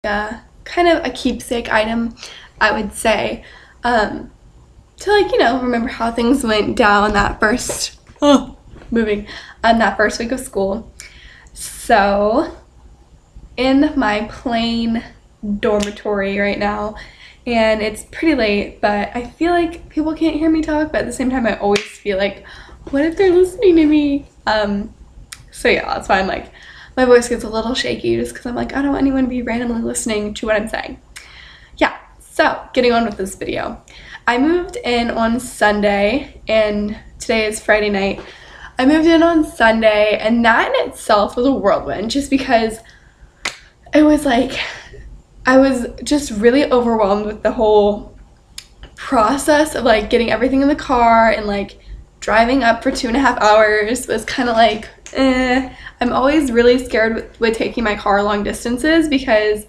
kind of a keepsake item, I would say, to like, remember how things went down that first that first week of school. So in my plain dormitory right now, and it's pretty late, but I feel like people can't hear me talk, but at the same time I always feel like, what if they're listening to me? So yeah, that's why I'm like, my voice gets a little shaky just because I'm like, I don't want anyone to be randomly listening to what I'm saying. Yeah, so getting on with this video. I moved in on Sunday, and today is Friday night. I moved in on Sunday, and that in itself was a whirlwind just because it was like, I was just really overwhelmed with the whole process of like getting everything in the car, and like driving up for 2.5 hours was kind of like, I'm always really scared with taking my car long distances because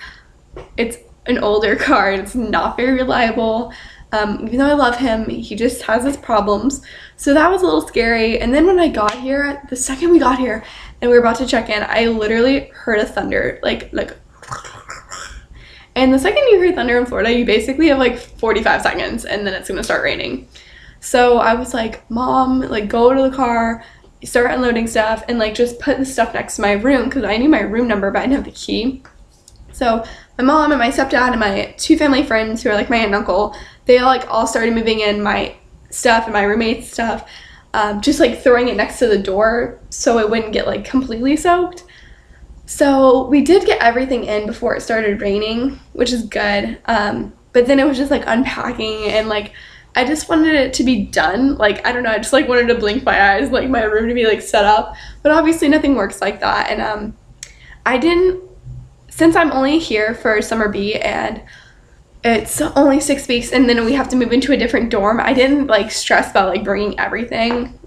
it's an older car and it's not very reliable. Even though I love him, he just has his problems. So that was a little scary. And then when I got here, the second we got here and we were about to check in, I literally heard a thunder, like, and the second you hear thunder in Florida, you basically have like 45 seconds and then it's gonna start raining. So I was like, Mom, like go to the car, start unloading stuff, and like just put the stuff next to my room because I knew my room number but I didn't have the key. So my mom and my stepdad and my two family friends who are like my aunt and uncle, they like all started moving in my stuff and my roommate's stuff, just like throwing it next to the door so it wouldn't get like completely soaked. So we did get everything in before it started raining, which is good. But then it was just like unpacking, and like I just wanted it to be done. Like, I don't know, I just like wanted to blink my eyes, like my room to be like set up. But obviously nothing works like that. And I didn't, since I'm only here for summer B and it's only 6 weeks and then we have to move into a different dorm, I didn't like stress about like bringing everything.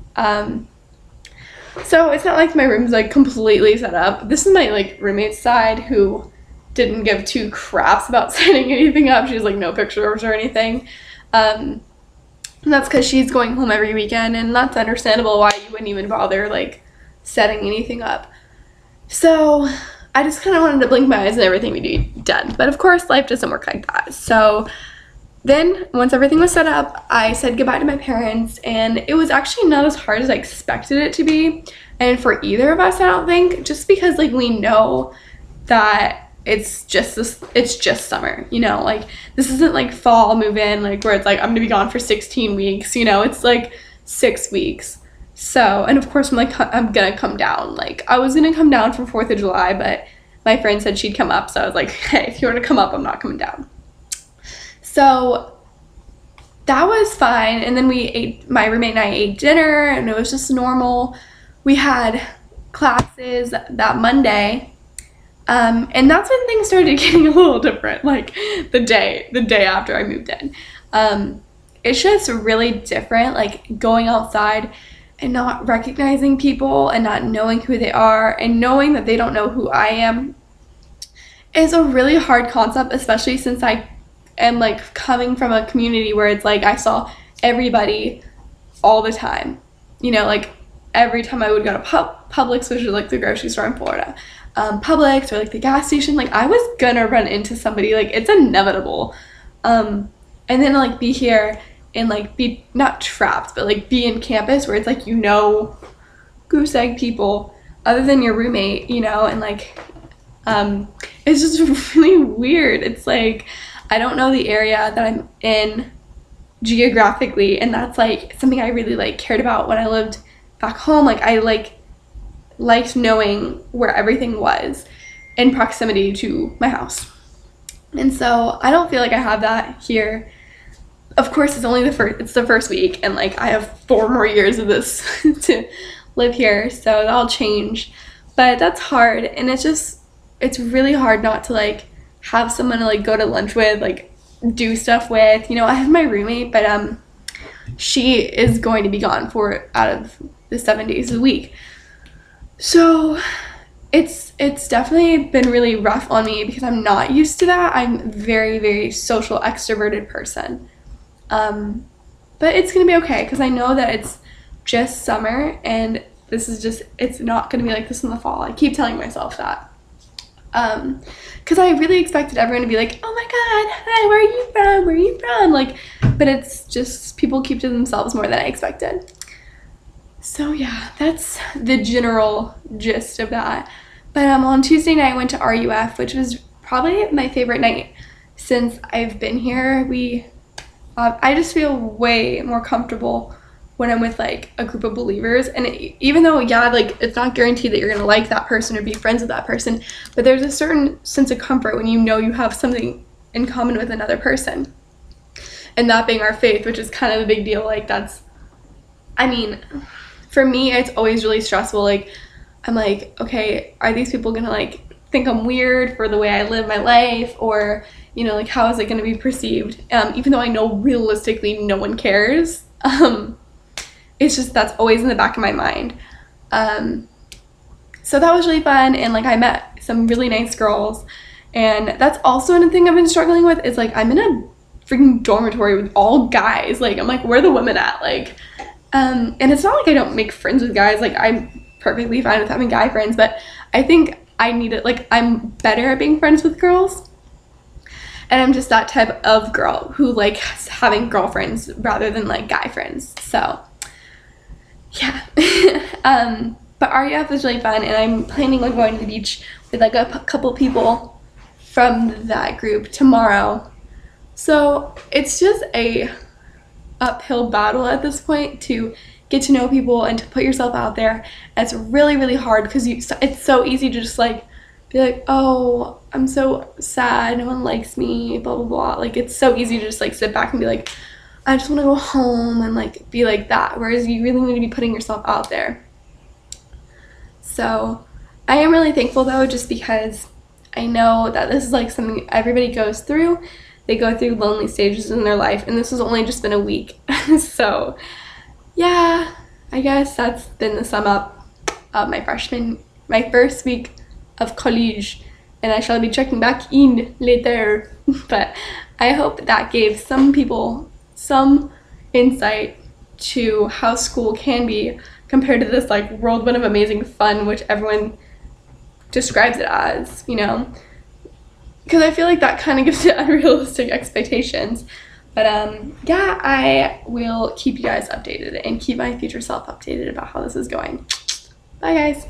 So it's not like my room's like completely set up. This is my like roommate's side, who didn't give two craps about setting anything up. She has like no pictures or anything. And that's because she's going home every weekend, and that's understandable why you wouldn't even bother like setting anything up. So I just kind of wanted to blink my eyes and everything would be done. But of course, life doesn't work like that. So then once everything was set up, I said goodbye to my parents, and it was actually not as hard as I expected it to be. And for either of us, I don't think, just because like we know that it's just summer, like this isn't like fall move in, like where it's like I'm gonna be gone for 16 weeks, it's like 6 weeks. So, and of course I'm gonna come down. Like I was gonna come down for 4th of July, but my friend said she'd come up, so I was like, hey, if you want to come up, I'm not coming down. So that was fine. And then my roommate and I ate dinner, and it was just normal. We had classes that Monday, and that's when things started getting a little different, like the day after I moved in. It's just really different, like going outside and not recognizing people and not knowing who they are and knowing that they don't know who I am is a really hard concept, especially since I am like coming from a community where it's like I saw everybody all the time, like every time I would go to Publix, which is like the grocery store in Florida, Publix or like the gas station, like I was gonna run into somebody, like it's inevitable. And then like be here and like be not trapped, but like be in campus where it's like goose egg people other than your roommate, and like it's just really weird. It's like I don't know the area that I'm in geographically, and that's like something I really like cared about when I lived back home. Like I liked knowing where everything was in proximity to my house. And so I don't feel like I have that here. Of course, it's the first week, and like I have 4 more years of this to live here, so that'll change. But that's hard, and it's really hard not to like have someone to like go to lunch with, like do stuff with. I have my roommate, but she is going to be gone out of the 7 days a week. So it's definitely been really rough on me because I'm not used to that. I'm a very, very social, extroverted person. But it's gonna be okay because I know that it's just summer, and it's not gonna be like this in the fall. I keep telling myself that. Because I really expected everyone to be like, oh my god, hi, where are you from? Where are you from? Like, but it's just people keep to themselves more than I expected. So yeah, that's the general gist of that. But on Tuesday night, I went to RUF, which was probably my favorite night since I've been here. I just feel way more comfortable when I'm with like a group of believers, and even though like it's not guaranteed that you're gonna like that person or be friends with that person, but there's a certain sense of comfort when you know you have something in common with another person, and that being our faith, which is kind of a big deal. Like that's, I mean, for me it's always really stressful. Like I'm like, okay, are these people gonna like think I'm weird for the way I live my life, or like how is it gonna be perceived, even though I know realistically no one cares. It's just that's always in the back of my mind. So that was really fun, and like I met some really nice girls, and that's also another thing I've been struggling with is like I'm in a freaking dormitory with all guys. Like I'm like, where are the women at? Like and it's not like I don't make friends with guys. Like I'm perfectly fine with having guy friends, but I think I need it. Like I'm better at being friends with girls, and I'm just that type of girl who likes having girlfriends rather than like guy friends. So yeah. But RUF was really fun, and I'm planning on going to the beach with like a couple people from that group tomorrow. So it's just a uphill battle at this point to get to know people and to put yourself out there. And it's really, really hard because it's so easy to just like be like, oh, I'm so sad, no one likes me, blah blah blah. Like it's so easy to just like sit back and be like, I just want to go home and like be like that, whereas you really need to be putting yourself out there. So I am really thankful though, just because I know that this is like something everybody goes through. They go through lonely stages in their life, and this has only just been a week. So yeah, I guess that's been the sum up of my first week of college, and I shall be checking back in later. But I hope that gave some people some insight to how school can be compared to this like whirlwind of amazing fun, which everyone describes it as, because I feel like that kind of gives it unrealistic expectations. But yeah, I will keep you guys updated and keep my future self updated about how this is going. Bye guys.